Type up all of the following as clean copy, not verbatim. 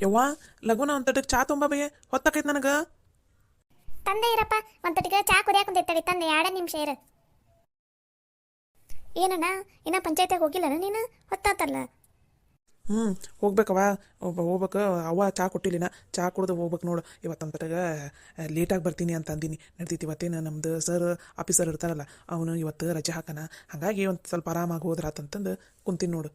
ಯವ್ವ ಲಗುನ ಒಂದು ತಟಕ್ ಚಾ ತುಂಬ ಬೇ ಹೊತ್ತಾಕೈತೆ ನನಗೆ. ತಂದೆ ಇರಪ್ಪ ಒಂತಟಿಗೆ ಚಾ ಕುದಿಯಾಕ ಕುಂತೈತಡಿ ತಂದೆ 2 ನಿಮಿಷ ಇರು. ಏನಣ್ಣ ಇನ್ನ ಪಂಚಾಯತಿಗೆ ಹೋಗಿಲ್ಲನ ನೀನು? ಹೊತ್ತಾತಲ್ಲ. ಹೋಗ್ಬೇಕವ. ಹೋಗ್ಬೇಕು. ಅವ್ವ ಚಾ ಕೊಟ್ಟಿಲ್ಲಿನ, ಚಾ ಕುಡ್ದು ಹೋಗ್ಬೇಕು ನೋಡು. ಇವತ್ತು ತಟಗ ಲೇಟಾಗಿ ಬರ್ತೀನಿ ಅಂತ ಅಂದಿನಿ. ನಡ್ತೈತಿ ಇವತ್ತೇನು ನಮ್ದು ಸರ್ ಆಫೀಸರ್ ಇರ್ತಾರಲ್ಲ, ಅವನು ಇವತ್ತು ರಜೆ ಹಾಕನ. ಹಾಗಾಗಿ ಒಂದು ಸ್ವಲ್ಪ ಆರಾಮಾಗಿ ಹೋದ್ರಾತಂತಂದು ಕುಂತೀನಿ ನೋಡು.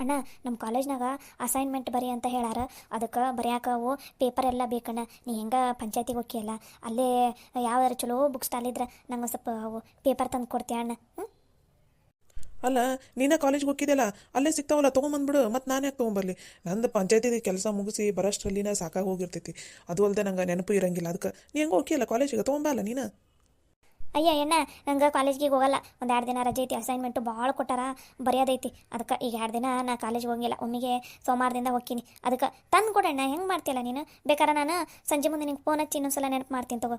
ಅಣ್ಣ ನಮ್ಮ ಕಾಲೇಜ್ನಾಗ ಅಸೈನ್ಮೆಂಟ್ ಬರಿ ಅಂತ ಹೇಳಾರ. ಅದಕ್ಕೆ ಬರೆಯಾಕ ಅವು ಪೇಪರ್ ಎಲ್ಲ ಬೇಕಣ್ಣ. ನೀ ಹೆಂಗೆ ಪಂಚಾಯತಿಗೆ ಹೋಗಿಯಲ್ಲ, ಅಲ್ಲೇ ಯಾವ್ದಾರು ಚಲೋ ಬುಕ್ ಸ್ಟಾಲ್ ಇದ್ರೆ ನಂಗೆ ಸ್ವಲ್ಪ ಅವು ಪೇಪರ್ ತಂದು ಕೊಡ್ತೀಯ ಅಣ್ಣ? ಅಲ್ಲ, ನೀನೇ ಕಾಲೇಜ್ಗೆ ಹೋಗಿದ್ದೆಲ್ಲ, ಅಲ್ಲೇ ಸಿಗ್ತಾವಲ್ಲ, ತೊಗೊಂಬಂದ್ಬಿಡು. ಮತ್ತು ನಾನು ಯಾಕೆ ತೊಗೊಂಬರ್ಲಿ? ನಂದು ಪಂಚಾಯತಿ ಕೆಲಸ ಮುಗಿಸಿ ಬರೋಷ್ಟರಲ್ಲಿನ ಸಾಕಾಗಿ ಹೋಗಿರ್ತೈತಿ. ಅದು ಅಲ್ಲದೆ ನಂಗೆ ನೆನಪು ಇರಂಗಿಲ್ಲ. ಅದಕ್ಕೆ ನೀ ಹೆಂಗೆ ಹೋಗಿಯಲ್ಲ ಕಾಲೇಜಿಗೆ, ತೊಗೊಂಬಲ್ಲ ನೀನು. ಅಯ್ಯ ಅಣ್ಣ, ನಂಗೆ ಕಾಲೇಜ್ಗೆ ಹೋಗಲ್ಲ. 2 ದಿನ ರಜೆ ಐತಿ. ಅಸೈನ್ಮೆಂಟು ಭಾಳ ಕೊಟ್ಟಾರ, ಬರೆಯೋದೈತಿ. ಅದಕ್ಕೆ ಈಗ 2 ದಿನ ನಾ ಕಾಲೇಜ್ಗೆ ಹೋಗಿಲ್ಲ. ಒಮ್ಮಿಗೆ ಸೋಮವಾರದಿಂದ ಹೋಗ್ತೀನಿ. ಅದಕ್ಕೆ ತಂದು ಕೊಡಣ್ಣ. ಹೆಂಗೆ ಮಾಡ್ತೀಯಲ್ಲ ನೀನು? ಬೇಕಾರೆ ನಾನು ಸಂಜೆ ಮುಂದೆ ನಿಂಗೆ ಫೋನ್ ಹಚ್ಚಿ ಇನ್ನೊಂದ್ಸಲ ನೆನಪು ಮಾಡ್ತೀನಿ ತಗೋ.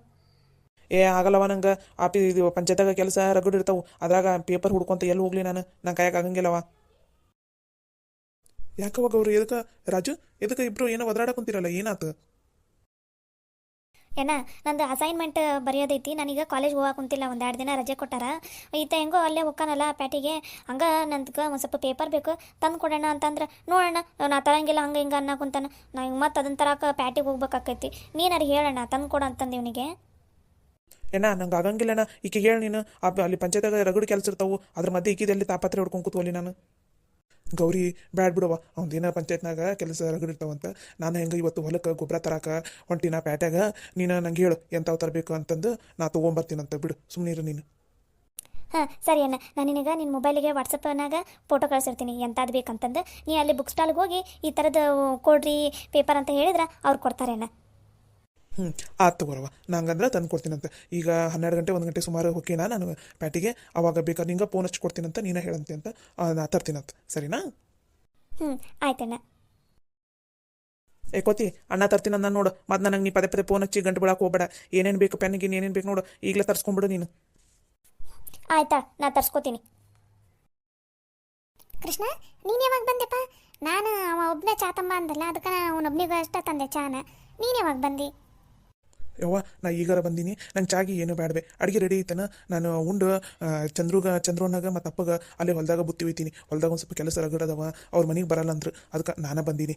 ಆಗಲ್ಲವ, ನಂಗೆ ಇದು ಪಂಚಾಯತ್ಯಾಗ ಕೆಲಸ ರಗಡ್ ಇರ್ತಾವೆ. ಅದ್ರಾಗ ಪೇಪರ್ ಹುಡ್ಕೊಂತ ಎಲ್ಲಿ ಹೋಗ್ಲಿ ನಾನು? ನಂಗೆ ಕಾಯಕ್ಕೆ ಆಗಂಗಿಲ್ಲವ. ಯಾಕವಾಗ ಅವ್ರು ಎದಕ್ಕೆ ರಾಜು, ಎದಕ್ಕೆ ಇಬ್ರು ಏನೋ ಒದರಾಡ ಕುಂತಿರಲ್ಲ, ಏನಾತು? ಏನ ನಂದು ಅಸೈನ್ಮೆಂಟ್ ಬರೆಯೋದೈತಿ. ನಾನೀಗ ಕಾಲೇಜ್ ಹೋಗಕ್ಕೆ ಕುಂತಿಲ್ಲ. 2 ದಿನ ರಜೆ ಕೊಟ್ಟಾರ. ಈತ ಹೆಂಗೋ ಅಲ್ಲೇ ಹೋಗ್ಕಾನಲ್ಲ ಪ್ಯಾಟಿಗೆ, ಹಂಗೆ ನಂಗೆ ಒಂದು ಸ್ವಲ್ಪ ಪೇಪರ್ ಬೇಕು, ತಂದು ಕೊಡೋಣ ಅಂತಂದ್ರೆ ನೋಡೋಣ ನಾ ತರಂಗಿಲ್ಲ ಹಂಗೆ ಹಿಂಗೆ ಅನ್ನಕುಂತಾನ. ನಾ ಹಿಂಗೆ ಮತ್ತೆ ಅದನ್ನ ತರಕ್ಕೆ ಪ್ಯಾಟಿಗೆ ಹೋಗ್ಬೇಕಾಕೈತಿ. ನೀನಾರು ಹೇಳೋಣ ತಂದು ಕೊಡು ಅಂತಂದು ಇವನಿಗೆ. ನಂಗೆ ಆಗಂಗಿಲ್ಲಣ್ಣ. ಈಕೆ ಹೇಳಿ ನೀನು. ಅಲ್ಲಿ ಪಂಚಾಯತ್ಯಾಗ ರಗಡ್ ಕೆಲಸ ಇರ್ತಾವು, ಅದ್ರ ಮಧ್ಯೆ ಈಕಿದಲ್ಲಿ ತಾಪತ್ರೆ ಹೊಡ್ಕೊಂಡು ಕೂತ್ವಲ್ಲಿ ನಾನು. ಗೌರಿ ಬ್ಯಾಡ್ ಬಿಡವ, ಅವ್ನದೇನ ಪಂಚಾಯತ್ನಾಗ ಕೆಲಸ ರಗಡ್ ಇರ್ತಾವಂತ. ನಾನು ಹೆಂಗೆ ಇವತ್ತು ಹೊಲಕ್ಕೆ ಗೊಬ್ಬರ ತರಾಕ ಹೊಂಟಿನ ಪ್ಯಾಟ್ಯಾಗ. ನೀನು ನಂಗೆ ಹೇಳು ಎಂಥವು ತರಬೇಕು ಅಂತಂದು ನಾ ತೊಗೊಂಬರ್ತೀನಂತ. ಬಿಡು ಸುಮ್ಮನಿರು ನೀನು. ಹಾಂ ಸರಿ ಅಣ್ಣ, ನಾನು ನಿನಗೆ ನಿನ್ನ ಮೊಬೈಲಿಗೆ ವಾಟ್ಸಪ್ನಾಗ ಫೋಟೋ ಕಳಿಸಿರ್ತೀನಿ ಎಂಥದ್ದು ಬೇಕಂತಂದು. ನೀ ಅಲ್ಲಿ ಬುಕ್ ಸ್ಟಾಲ್ಗೆ ಹೋಗಿ ಈ ಥರದ್ದು ಕೊಡ್ರಿ ಪೇಪರ್ ಅಂತ ಹೇಳಿದ್ರೆ ಅವ್ರು ಕೊಡ್ತಾರೆ ಅಣ್ಣ. ಆಯ್ತು ತಗೋರವ, ನಂಗಂದ್ರೆ ತಂದು ಕೊಡ್ತೀನಂತ. ಈಗ 12 ಗಂಟೆ 1 ಗಂಟೆ ಸುಮಾರು ಹೋಗಿನ ನಾನು ಪ್ಯಾಟಿಗೆ. ಅವಾಗ ಬೇಕಾದ್ರೆ ನಿಂಗೆ ಫೋನ್ ಹಚ್ಚಿ ಕೊಡ್ತೀನಂತ, ನೀನೇ ಹೇಳಂತೆ ಅಂತ. ನಾ ತರ್ತೀನಂತ. ಸರಿನಾ? ಆಯ್ತಣ್ಣ. ಕೋತಿ ಅಣ್ಣ ತರ್ತೀನಿ ನಾನು ನೋಡು. ಮತ್ತು ನನಗೆ ನೀ ಪದೇ ಫೋನ್ ಹಚ್ಚಿ ಗಂಟು ಬಿಡಕ್ಕೆ ಹೋಗ್ಬೇಡ. ಏನೇನು ಬೇಕು ಪೆನ್ನಿಗೆ ಏನೇನು ಬೇಕು ನೋಡು, ಈಗಲೇ ತರಿಸ್ಕೊಂಬಿಡು ನೀನು. ಆಯ್ತಾ, ನಾ ತರ್ಸ್ಕೊತೀನಿ. ಕೃಷ್ಣ, ನೀನು ಯಾವಾಗ ಬಂದೆಪ್ಪ? ನಾನು ಅವ ಒಬ್ಬನೇ ಚಾ ತಂಬ ಅಂದಲ್ಲ, ಅದಕ್ಕೆ ನಾನು ಅವನೊಬ್ಬನಿಗೂ ಅಷ್ಟೇ ತಂದೆ ಚಾನ. ನೀನು ಯಾವಾಗ ಬಂದು? ಯವ್ವ, ನಾ ಈಗಾರ ಬಂದೀನಿ. ನಂಗೆ ಚಾಗಿ ಏನು ಬೇಡವೆ. ಅಡುಗೆ ರೆಡಿ ಐತನ. ನಾನು ಉಂಡು ಚಂದ್ರನಾಗ ಮತ್ತು ಅಪ್ಪಗೆ ಅಲ್ಲೇ ಹೊಲದಾಗ ಬುತ್ತಿ ಒಯ್ತೀನಿ. ಹೊಲದಾಗ ಒಂದು ಸ್ವಲ್ಪ ಕೆಲಸ ರಗಡದವ, ಅವ್ರ ಮನೆಗೆ ಬರಲ್ಲ ಅಂದ್ರು. ಅದಕ್ಕೆ ನಾನು ಬಂದೀನಿ.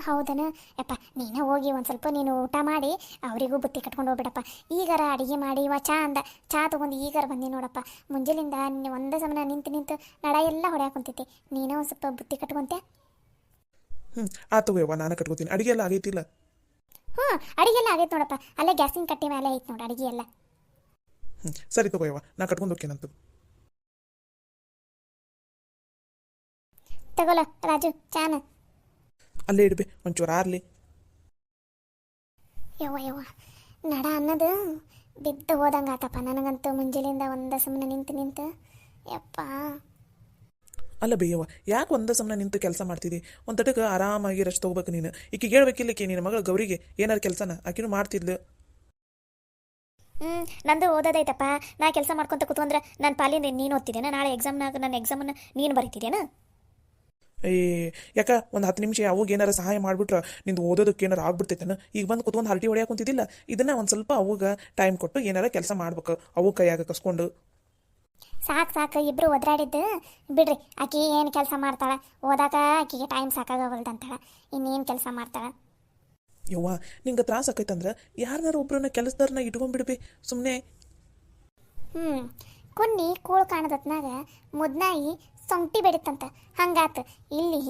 ಹೌದನ? ಯಪ್ಪ ನೀನೇ ಹೋಗಿ ಒಂದು ಸ್ವಲ್ಪ ನೀನು ಊಟ ಮಾಡಿ ಅವರಿಗೂ ಬುತ್ತಿ ಕಟ್ಕೊಂಡು ಹೋಗ್ಬಿಡಪ್ಪ. ಈಗಾರ ಅಡುಗೆ ಮಾಡಿ ಇವ ಚಾ ಅಂದ, ಚಾ ತೊಗೊಂಡು ಈಗಾರ ಬಂದಿ ನೋಡಪ್ಪ. ಮುಂಜಾನಿಂದ ಒಂದೇ ಸಮಯ ನಿಂತು ನಡ ಎಲ್ಲ ಹೊಡ್ಯಾಕ ಕುಂತೈತಿ. ನೀನೇ ಒಂದು ಸ್ವಲ್ಪ ಬುತ್ತಿ ಕಟ್ಕೊಂತೆ. ಆತು ಯವ್ವ, ನಾನು ಕಟ್ಕೋತೀನಿ. ಅಡುಗೆ ಎಲ್ಲ ಆಗೈತಿಲ್ಲ? ಅಡುಗೆ ಎಲ್ಲ ಆಗೈತೆ ನೋಡಪ್ಪ. ಅಲ್ಲೇ ಗ್ಯಾಸಿನ ಕಟ್ಟೆ ಮೇಲೆ ಐತೆ ನೋಡಿ ಅಡುಗೆ ಎಲ್ಲ. ಸರಿ ತಗೋ ಯವ್ವ, ನಾ ಕಟ್ಕೊಂಡು ಹೋಗ್ತೇನಂತ. ತಗೋಲ ರಾಜು ಚಾನ. ಅಲ್ಲೇ ಇಡ್ಬೆ, ಒಂಚೂರು ಆರ್ಲಿ. ಯವ್ವ ನಡ ಅನ್ನೋದು ಬಿದ್ದು ಹೋದಂಗೆ ಆತಪ್ಪ ನನಗಂತೂ. ಮುಂಜಾನೆಯಿಂದ ಒಂದೇ ಸಮಯ ನಿಂತು ಯಪ್ಪ. ಅಲ್ಲ ಬೇಯವ್ವ, ಯಾಕೆ ಒಂದೇ ಸಮಯ ನಿಂತು ಕೆಲಸ ಮಾಡ್ತಿದ್ದಿ? ಒಂದು ತಟಕ್ಕೆ ಆರಾಮಾಗಿ ರೆಸ್ಟ್ ತೊಗೋಬೇಕು ನೀನು. ಈಕೆ ಹೇಳ್ಬೇಕಿಲ್ಲಕ್ಕೆ ನಿನ್ನ ಮಗಳು ಗೌರಿಗೆ ಏನಾರು ಕೆಲಸನ ಆಕಿನೂ ಮಾಡ್ತಿದ್ಲು. ನಂದು ಓದೋದೈತಪ್ಪ. ನಾ ಕೆಲಸ ಮಾಡ್ಕೊತ ಕೂತ್ಕೊಂಡ್ರೆ ನನ್ನ ಪಾಲಿಂದ ನೀನು ಓದ್ತಿದ್ದೇನೆ. ನಾಳೆ ಎಕ್ಸಾಮ್ನಾಗ ನನ್ನ ಎಕ್ಸಾಮನ್ನು ನೀನು ಬರೀತಿದ್ದೇನ? ಯಾಕೆ ಒಂದು 10 ನಿಮಿಷ ಅವಾಗ ಏನಾರು ಸಹಾಯ ಮಾಡಿಬಿಟ್ರೆ ನಿಂದು ಓದೋದಕ್ಕೆ ಏನಾರು ಆಗ್ಬಿಡ್ತೈತೇನ? ಈಗ ಬಂದು ಕೂತ್ಕೊಂಡು ಹರಟಿ ಹೊಡ್ಯಾಕ ಕುಂತಿದ್ದಿಲ್ಲ. ಇದನ್ನ ಒಂದು ಸ್ವಲ್ಪ ಅವಾಗ ಟೈಮ್ ಕೊಟ್ಟು ಏನಾರ ಕೆಲಸ ಮಾಡ್ಬೇಕು. ಅವು ಕೈಯಾಗ ಕಸ್ಕೊಂಡು. ಸಾಕು ಇಬ್ರು ಒದ್ರಾಡಿದ್ದು ಬಿಡ್ರಿ. ಆಕಿ ಏನು ಕೆಲಸ ಮಾಡ್ತಾಳೆ? ಓದಾಕ ಆಕಿಗೆ ಟೈಮ್ ಸಾಕಾಗವಲ್ದಂತಾಳೆ. ಇನ್ನೇನು ಕೆಲಸ ಮಾಡ್ತಾಳೆ? ಯವ್ವ, ನಿಂಗೆ ತ್ರಾಸ ಆಕೈತಂದ್ರೆ ಯಾರನ್ನಾರು ಒಬ್ರನ್ನ ಕೆಲಸದಾರನ್ನ ಇಟ್ಕೊಂಡ್ಬಿಡ್ಬಿ ಸುಮ್ಮನೆ. ಕೊನ್ನಿ ಕೂಳು ಕಾಣದತ್ನಾಗ ಮುದ್ನಾಯಿ ಸೊಂಟಿ ಬೆಡಿತಂತ. ಹಂಗಾತು ಇಲ್ಲಿ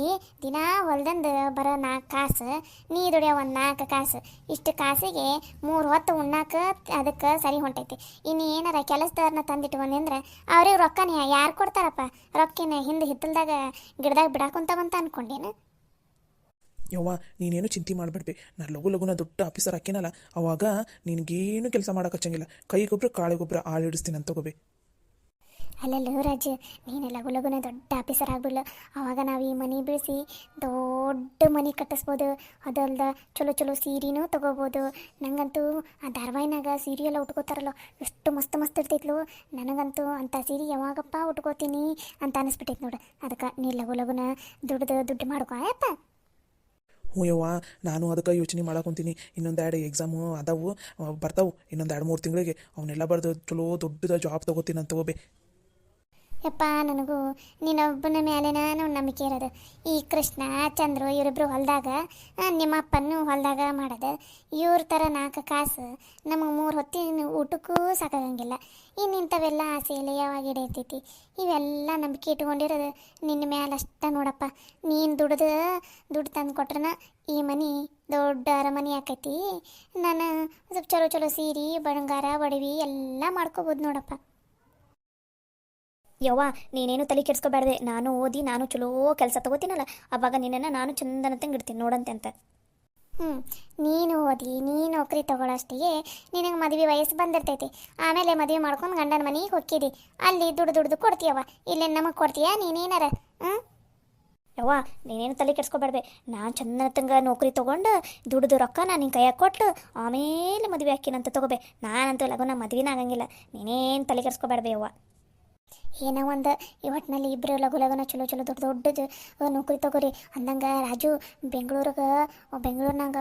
ದಿನಾ ಹೊಲ್ದಂದು ಬರೋ 4 ಕಾಸು, ನೀ ದುಡಿಯೋ 4 ಕಾಸು. ಇಷ್ಟು ಕಾಸಿಗೆ 3 ಹೊತ್ತು ಉಣ್ಣಾಕ ಅದಕ್ಕೆ ಸರಿ ಹೊಂಟೈತಿ. ಇನ್ನು ಏನಾರ ಕೆಲಸದವ್ರನ್ನ ತಂದಿಟ್ಕೊಂಡಿ ಅಂದ್ರೆ ಅವ್ರಿಗೆ ರೊಕ್ಕನ ಯಾರು ಕೊಡ್ತಾರಪ್ಪ? ರೊಕ್ಕಿನ ಹಿಂದೆ ಹಿತ್ತಲ್ದಾಗ ಗಿಡದಾಗ ಬಿಡಾಕೊಂತವಂತ ಅನ್ಕೊಂಡೇನು? ಯವ್ವ, ನೀನೇನು ಚಿಂತೆ ಮಾಡಿಬಿಡ್ಬಿ. ನಾನು ಲಘುನ ದೊಡ್ಡ ಆಫೀಸರ್ ಹಾಕಿನಲ್ಲ, ಅವಾಗ ನಿನಗೇನು ಕೆಲಸ ಮಾಡೋಕೆ ಹಚ್ಚಂಗಿಲ್ಲ. ಕೈಗೊಬ್ಬರ ಕಾಳಿಗೊಬ್ಬರ ಆಳಿಡಿಸ್ತೀನಿ ಅಂತ ತಗೋಬಿ. ಅಲ್ಲಲ್ಲ ರಾಜು, ನೀನು ಲಗು ಲಗುನ ದೊಡ್ಡ ಆಫೀಸರ್ ಆಗ್ಬಿಡ್ಲು. ಅವಾಗ ನಾವು ಈ ಮನೆ ಬೆಳೆಸಿ ದೊಡ್ಡ ಮನೆ ಕಟ್ಟಿಸ್ಬೋದು. ಅದಲ್ದ ಚಲೋ ಚಲೋ ಸೀರೆನೂ ತೊಗೋಬೋದು. ನಂಗಂತೂ ಆ ಧಾರಾವಾಹಿನಾಗ ಸೀರೆ ಎಲ್ಲ ಉಟ್ಕೋತಾರಲ್ಲ, ಎಷ್ಟು ಮಸ್ತ್ ಮಸ್ತ್ ಇರ್ತೈತ್ಲು. ನನಗಂತೂ ಅಂಥ ಸೀರೆ ಯಾವಾಗಪ್ಪ ಉಟ್ಕೋತೀನಿ ಅಂತ ಅನಿಸ್ಬಿಟ್ಟೈತೆ ನೋಡು. ಅದಕ್ಕೆ ನೀ ಲಗು ಲಗುನ ದುಡ್ಡು ಮಾಡ್ಕೊ ಆಯಪ್ಪ. ಹ್ಞೂ ಯವ್ವ, ನಾನು ಅದಕ್ಕೆ ಯೋಚನೆ ಮಾಡಕೊಂತೀನಿ. ಇನ್ನೊಂದು 2 ಎಕ್ಸಾಮು ಅದಾವು, ಬರ್ತಾವು ಇನ್ನೊಂದು 2-3 ತಿಂಗಳಿಗೆ. ಅವನ್ನೆಲ್ಲ ಬರೆದು ಚಲೋ ದೊಡ್ಡದ ಜಾಬ್ ತೊಗೋತೀನಿ ಅಂತ ತಗೋಬೇ. ಯಪ್ಪ, ನನಗೂ ನೀನೊಬ್ಬನ ಮೇಲೆನ ನಂಬಿಕೆ ಇರೋದು. ಈ ಕೃಷ್ಣ ಚಂದ್ರು ಇವರಿಬ್ರು ಹೊಲದಾಗ, ನಿಮ್ಮ ಅಪ್ಪನ್ನು ಹೊಲದಾಗ ಮಾಡೋದು. ಇವ್ರ ಥರ 4 ಕಾಸು ನಮಗೆ 3 ಹೊತ್ತಿನ ಊಟಕ್ಕೂ ಸಾಕಾಗಂಗಿಲ್ಲ. ಇನ್ನಿಂಥವೆಲ್ಲ ಆಸೆಯಲ್ಲಿ ಯಾವಾಗ ಇಡೈತೈತಿ? ಇವೆಲ್ಲ ನಂಬಿಕೆ ಇಟ್ಕೊಂಡಿರೋದು ನಿನ್ನ ಮೇಲೆ ಅಷ್ಟ ನೋಡಪ್ಪ. ನೀನು ದುಡ್ಡು ತಂದು ಕೊಟ್ರನ ಈ ಮನೆ ದೊಡ್ಡ ಅರಮನೆ ಆಕೈತಿ. ನಾನು ಸ್ವಲ್ಪ ಚಲೋ ಚಲೋ ಸೀರೆ ಬಂಗಾರ ಒಡವಿ ಎಲ್ಲ ಮಾಡ್ಕೋಬೋದು ನೋಡಪ್ಪ. ಯವ್ವ, ನೀನೇನು ತಲೆ ಕೆಡ್ಸ್ಕೊಬೇಡ್ದೆ. ನಾನು ಓದಿ ನಾನು ಚಲೋ ಕೆಲಸ ತಗೋತೀನಲ್ಲ, ಅವಾಗ ನಿನ್ನನ್ನು ನಾನು ಚಂದನತ್ತಂಗೆ ಇಡ್ತೀನಿ ನೋಡಂತೆ ಅಂತ. ನೀನು ಓದಿ ನೀನು ನೌಕರಿ ತಗೊಳ್ಳೋಷ್ಟಿಗೆ ನಿನಗೆ ಮದುವೆ ವಯಸ್ಸು ಬಂದಿರ್ತೈತಿ. ಆಮೇಲೆ ಮದುವೆ ಮಾಡ್ಕೊಂಡು ಗಂಡನ ಮನೆಗೆ ಹೋಗ್ಕಿದಿ, ಅಲ್ಲಿ ದುಡ್ದು ಕೊಡ್ತೀಯವ್ವ. ಇಲ್ಲೇನು ನಮಗೆ ಕೊಡ್ತೀಯಾ ನೀನೇನಾರ? ಯವ್ವ, ನೀನೇನು ತಲೆ ಕೆಡ್ಸ್ಕೊಬೇಡ್ದೆ. ನಾನು ಚಂದನತ್ತಂಗೆ ನೌಕರಿ ತೊಗೊಂಡು ದುಡ್ದು ರೊಕ್ಕ ನಾನು ನಿನ್ನ ಕೈಯಾಗ ಕೊಟ್ಟು ಆಮೇಲೆ ಮದುವೆ ಹಾಕಿನಂತ ತಗೋಬೇ. ನಾನಂತೂ ಲಗುನ ಮದುವೆನ ಆಗಂಗಿಲ್ಲ. ನೀನೇನು ತಲೆ ಕೆಡ್ಸ್ಕೊಬೇಡ್ಬೇ ಯವ್ವ. ಏನೋ ಒಂದು ಈ ಒಟ್ಟಿನಲ್ಲಿ ಇಬ್ಬರು ಲಗು ಲಗುನ ಚಲೋ ಚಲೋ ದೊಡ್ಡದು ನೌಕರಿ ತಗೋರಿ ಅಂದಂಗೆ. ರಾಜು, ಬೆಂಗಳೂರಿನಾಗ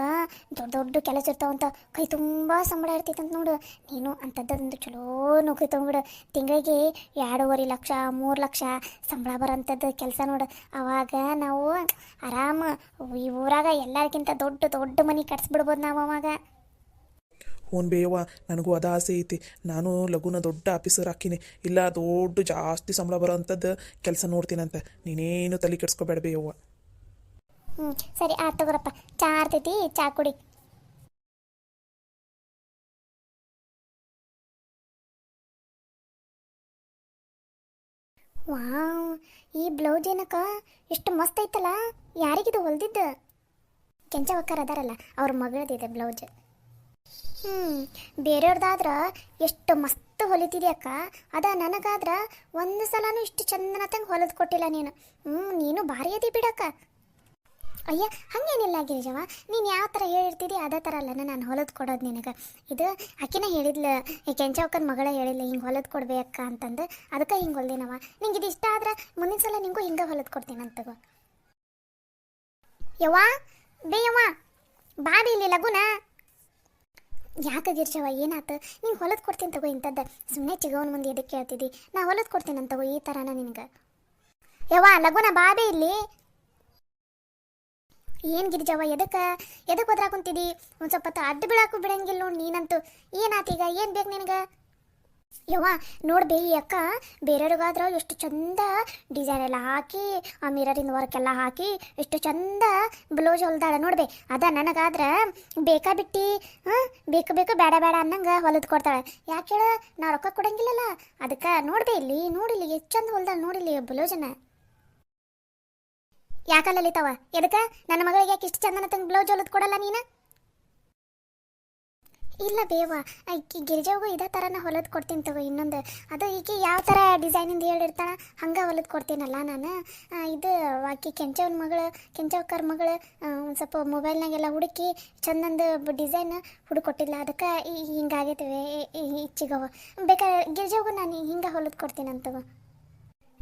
ದೊಡ್ಡ ಕೆಲಸ ಇರ್ತಾವಂತ, ಕೈ ತುಂಬ ಸಂಬಳ ಇರ್ತೈತಂತ ನೋಡು. ನೀನು ಅಂಥದ್ದೊಂದು ಚಲೋ ನೌಕರಿ ತೊಗೊಂಬಿಡು. ತಿಂಗಳಿಗೆ 2.5 ಲಕ್ಷ 3 ಲಕ್ಷ ಸಂಬಳ ಬರೋಂಥದ್ದು ಕೆಲಸ ನೋಡು. ಆವಾಗ ನಾವು ಆರಾಮ ಈ ಊರಾಗ ಎಲ್ಲರಿಗಿಂತ ದೊಡ್ಡ ಮನೆ ಕಟ್ಸ್ಬಿಡ್ಬೋದು ನಾವು ಅವಾಗ. ಹ್ಞೂ ಬೇಯವ್ವ, ನನಗೂ ಅದ ಆಸೆ ಐತಿ. ನಾನು ಲಗುನ ದೊಡ್ಡ ಆಫೀಸರ್ ಹಾಕಿನಿ, ಇಲ್ಲ ದೊಡ್ಡ ಜಾಸ್ತಿ ಸಂಬಳ ಬರೋ ಅಂಥದ್ದು ಕೆಲಸ ನೋಡ್ತೀನಂತ. ನೀನೇನು ತಲೆ ಕೆಡ್ಸ್ಕೊಬೇಡ ಬೇಯವ್ವ. ಸರಿ ಆಯ್ತು ತಗೋರಪ್ಪ. ಚಾ ಆರ್ತೈತಿ, ಚಾ ಕುಡಿ. ವಾವ್, ಈ ಬ್ಲೌಸ್ ಏನಕ್ಕ ಎಷ್ಟು ಮಸ್ತ್ ಐತಲ್ಲ. ಯಾರಿಗಿದು ಹೊಲ್ದಿದ್ದು? ಕೆಂಚವಕ್ಕರ್ ಅದಾರಲ್ಲ ಅವ್ರ ಮಗಳದಿದೆ ಬ್ಲೌಸ್. ಬೇರೆಯವ್ರದ್ದಾದ್ರೆ ಎಷ್ಟು ಮಸ್ತ್ ಹೊಲಿತಿದ್ಯಕ್ಕ. ಅದ ನನಗಾದ್ರೆ ಒಂದು ಸಲನೂ ಇಷ್ಟು ಚಂದನತ್ತಂಗೆ ಹೊಲಿದು ಕೊಟ್ಟಿಲ್ಲ ನೀನು. ನೀನು ಭಾರಿ ಅದಿ ಬಿಡಕ್ಕ. ಅಯ್ಯ, ಹಾಗೇನಿಲ್ಲ ಗಿರಿಜವ, ನೀನು ಯಾವ ಥರ ಹೇಳಿರ್ತಿದ್ದಿ ಅದೇ ಥರ ಅಲ್ಲ ನಾನು ಹೊಲಿದು ಕೊಡೋದು ನಿನಗೆ. ಇದು ಆಕಿನ ಹೇಳಿದ್ಲು, ಈ ಕೆಂಚವಕ್ಕನ ಮಗಳ ಹೇಳಿದ್ಲು ಹಿಂಗೆ ಹೊಲಿದು ಕೊಡ್ಬೇಕ ಅಂತಂದು. ಅದಕ್ಕೆ ಹಿಂಗೆ ಹೊಲ್ದಿನವ. ನಿಂಗೆ ಇದು ಇಷ್ಟ ಆದ್ರೆ ಮುಂದಿನ ಸಲ ನಿಂಗೂ ಹಿಂಗೆ ಹೊಲಿದು ಕೊಡ್ತೀನಂತಗೋ. ಯವ್ವ, ಬೇಯವ್ವ, ಬಾಬಿ ಇಲ್ಲಿ ಲಗುನ. ಯಾಕೆ ಗಿರ್ಜವ, ಏನಾಯ್ತು? ನಿಂಗೆ ಹೊಲದು ಕೊಡ್ತೀನಿ ತಗೋ. ಇಂಥದ್ದು ಸುಮ್ಮನೆ ಚಿಗವನ ಮುಂದೆ ಎದಕ್ಕೆ ಕೇಳ್ತಿದ್ದಿ? ನಾ ಹೊಲದು ಕೊಡ್ತೀನಿ ಅಂತ ತಗೋ. ಈ ಥರನ ನಿನಗೆ. ಯವ್ವ ಲಗುನ, ಬಾಬೆ ಇಲ್ಲಿ. ಏನು ಗಿರ್ಜವ, ಎದಕ್ಕೆ ಒದ್ರಾ ಕುಂತಿದ್ದಿ? ಒಂದು ಸ್ವಲ್ಪ ಹೊತ್ತು ಅಡ್ಡ ಬೀಳಾಕು ಬಿಡಂಗಿಲ್ಲ ನೋಡಿ ನೀನಂತೂ. ಏನಾತೀಗ? ಏನು ಬೇಕು ನಿನಗೆ? ಯವ್ವ ನೋಡ್ಬೇ, ಈ ಅಕ್ಕ ಬೇರೆಯವ್ರಿಗಾದ್ರೆ ಎಷ್ಟು ಚಂದ ಡಿಸೈನ್ ಎಲ್ಲ ಹಾಕಿ, ಆ ಮಿರರಿನ ವರ್ಕೆಲ್ಲ ಹಾಕಿ ಎಷ್ಟು ಚಂದ ಬ್ಲೌಸ್ ಹೊಲ್ದಾಳೆ ನೋಡ್ಬೇ. ಅದ ನನಗಾದ್ರೆ ಬೇಕಾ ಬಿಟ್ಟು ಬೇಕು ಬೇಡ ಅನ್ನಂಗೆ ಹೊಲಿದು ಕೊಡ್ತಾಳೆ. ಯಾಕೆ ಹೇಳ? ನಾ ರೊಕ್ಕ ಕೊಡಂಗಿಲ್ಲಲ್ಲ. ಅದಕ್ಕೆ ನೋಡ್ಬೇ, ಇಲ್ಲಿ ನೋಡಿಲ್ಲಿ ಎಷ್ಟು ಚಂದ ಹೊಲ್ದಾಳೆ ನೋಡಿಲ್ಲಿ ಬ್ಲೌಸನ್ನ. ಯಾಕಲ್ಲ ಲಲಿತಾವ, ಎದಕ್ಕೆ ನನ್ನ ಮಗಳಿಗೆ ಯಾಕೆ ಇಷ್ಟು ಚಂದನ ತಂಗ ಬ್ಲೌಸ್ ಹೊಲಿದು ಕೊಡಲ್ಲ ನೀನು? ಇಲ್ಲ ಬೇವ, ಈಕಿ ಗಿರಿಜಾಗೂ ಇದೇ ಥರನ ಹೊಲಿದು ಕೊಡ್ತೀನಿ ತಗೋ. ಇನ್ನೊಂದು ಅದು ಈಕಿ ಯಾವ ಥರ ಡಿಸೈನಿಂದ ಹೇಳಿರ್ತಾಳೆ ಹಂಗೆ ಹೊಲಿದು ಕೊಡ್ತೀನಲ್ಲ ನಾನು. ಇದು ಆಕಿ ಕೆಂಚವಕ್ಕರ ಮಗಳು ಒಂದು ಸ್ವಲ್ಪ ಮೊಬೈಲ್ನಾಗೆಲ್ಲ ಹುಡುಕಿ ಚಂದಂದು ಡಿಸೈನ್ ಹುಡುಕೊಟ್ಟಿಲ್ಲ. ಅದಕ್ಕೆ ಹಿಂಗಾಗೈತವೆ ಇಚ್ಚಿಗವ. ಬೇಕಾದ್ರೆ ಗಿರಿಜಾಗೂ ನಾನು ಹಿಂಗೆ ಹೊಲಿದು ಕೊಡ್ತೀನಂತಗೋ.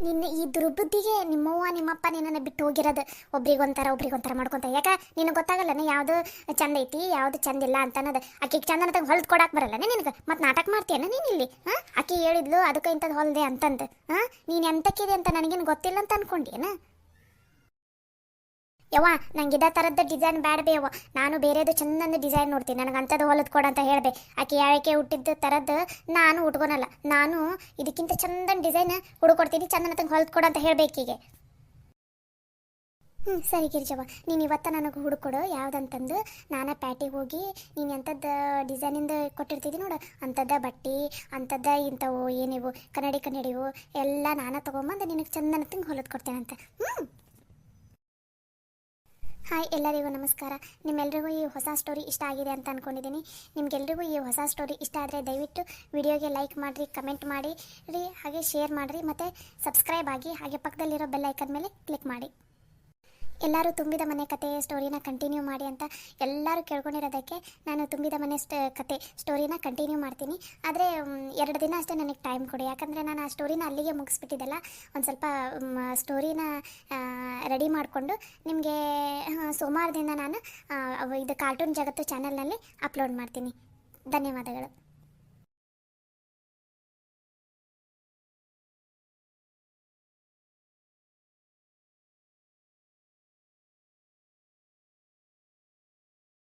ನಿನ್ನ ಈ ದುರ್ಬುದ್ಧಿಗೆ ನಿಮ್ಮವ್ವ ನಿಮ್ಮಪ್ಪ ನಿನ್ನನ್ನು ಬಿಟ್ಟು ಹೋಗಿರೋದು. ಒಬ್ರಿಗೊಂಥರ ಮಾಡ್ಕೊತ. ಯಾಕೆ ನಿನಗೆ ಗೊತ್ತಾಗಲ್ಲನೆ ಯಾವುದು ಚಂದ ಐತಿ ಯಾವುದು ಚಂದ ಇಲ್ಲ ಅಂತ ಅನ್ನೋದು? ಆಕೆಗೆ ಚಂದನ ತಂಗ ಹೊಲ್ದು ಕೊಡಕ್ಕೆ ಬರಲ್ಲನೆ ನಿನಗೆ? ಮತ್ತು ನಾಟಕ ಮಾಡ್ತೀಯನ ನೀನು ಇಲ್ಲಿ? ಆಕೆ ಹೇಳಿದ್ಲು ಅದಕ್ಕೆ ಇಂಥದ್ದು ಹೊಲ್ದೆ ಅಂತಂದು. ನೀನು ಎಂತಕ್ಕಿದೆ ಅಂತ ನನಗೇನು ಗೊತ್ತಿಲ್ಲ ಅಂತ ಅನ್ಕೊಂಡೇನ? ಯವ್ವ, ನಂಗೆ ಇದೇ ಥರದ್ದು ಡಿಸೈನ್ ಬೇಡ ಬೇವ. ನಾನು ಬೇರೆದು ಚಂದಂದು ಡಿಸೈನ್ ನೋಡ್ತೀನಿ. ನನಗೆ ಅಂಥದ್ದು ಹೊಲಿದು ಕೊಡ ಅಂತ ಹೇಳ್ಬೇ. ಆಕೆ ಯಾಕೆ ಹುಟ್ಟಿದ್ದು ಥರದ್ದು ನಾನು ಉಟ್ಕೊನಲ್ಲ. ನಾನು ಇದಕ್ಕಿಂತ ಚಂದನ್ ಡಿಸೈನ್ ಹುಡುಕೊಡ್ತೀನಿ, ಚಂದನ ತಂಗ ಹೊಲಿದು ಕೊಡ ಅಂತ ಹೇಳ್ಬೇಕೀಗೆ. ಸರಿ ಗಿರಿಜವ್ವ, ನೀನು ಇವತ್ತ ನನಗೆ ಹುಡುಕೊಡು ಯಾವುದಂತಂದು. ನಾನೇ ಪ್ಯಾಟಿಗೆ ಹೋಗಿ ನೀನು ಎಂಥದ್ದು ಡಿಸೈನಿಂದ ಕೊಟ್ಟಿರ್ತಿದ್ದಿ ನೋಡು ಅಂಥದ್ದು ಬಟ್ಟೆ ಅಂಥದ್ದು ಇಂಥವು ಏನಿವು ಕನ್ನಡಿವು ಎಲ್ಲ ನಾನೇ ತೊಗೊಂಬಂದು ನಿನಗೆ ಚಂದನ ತಂಗ ಹೊಲಿದು ಕೊಡ್ತೇನಂತ. ಹಾಯ್ ಎಲ್ಲರಿಗೂ ನಮಸ್ಕಾರ. ನಿಮ್ಮೆಲ್ರಿಗೂ ಈ ಹೊಸ ಸ್ಟೋರಿ ಇಷ್ಟ ಆಗಿದೆ ಅಂತ ಅಂದ್ಕೊಂಡಿದ್ದೀನಿ. ನಿಮ್ಗೆಲ್ರಿಗೂ ಈ ಹೊಸ ಸ್ಟೋರಿ ಇಷ್ಟ ಆದರೆ ದಯವಿಟ್ಟು ವಿಡಿಯೋಗೆ ಲೈಕ್ ಮಾಡಿರಿ, ಕಮೆಂಟ್ ಮಾಡಿರಿ, ಹಾಗೆ ಶೇರ್ ಮಾಡಿರಿ, ಮತ್ತು ಸಬ್ಸ್ಕ್ರೈಬ್ ಆಗಿ, ಹಾಗೆ ಪಕ್ಕದಲ್ಲಿರೋ ಬೆಲ್ ಐಕನ್ ಮೇಲೆ ಕ್ಲಿಕ್ ಮಾಡಿ. ಎಲ್ಲರೂ ತುಂಬಿದ ಮನೆ ಕತೆ ಸ್ಟೋರಿನ ಕಂಟಿನ್ಯೂ ಮಾಡಿ ಅಂತ ಎಲ್ಲರೂ ಕೇಳ್ಕೊಂಡಿರೋದಕ್ಕೆ ನಾನು ತುಂಬಿದ ಮನೆ ಕತೆ ಸ್ಟೋರಿನ ಕಂಟಿನ್ಯೂ ಮಾಡ್ತೀನಿ. ಆದರೆ 2 ದಿನ ಅಷ್ಟೇ ನನಗೆ ಟೈಮ್ ಕೊಡಿ, ಯಾಕಂದರೆ ನಾನು ಆ ಸ್ಟೋರಿನ ಅಲ್ಲಿಗೆ ಮುಗಿಸ್ಬಿಟ್ಟಿದ್ದೆಲ್ಲ. ಒಂದು ಸ್ವಲ್ಪ ಸ್ಟೋರಿನ ರೆಡಿ ಮಾಡಿಕೊಂಡು ನಿಮಗೆ ಸೋಮವಾರದಿಂದ ನಾನು ಇದು ಕಾರ್ಟೂನ್ ಜಗತ್ತು ಚಾನಲ್ನಲ್ಲಿ ಅಪ್ಲೋಡ್ ಮಾಡ್ತೀನಿ. ಧನ್ಯವಾದಗಳು.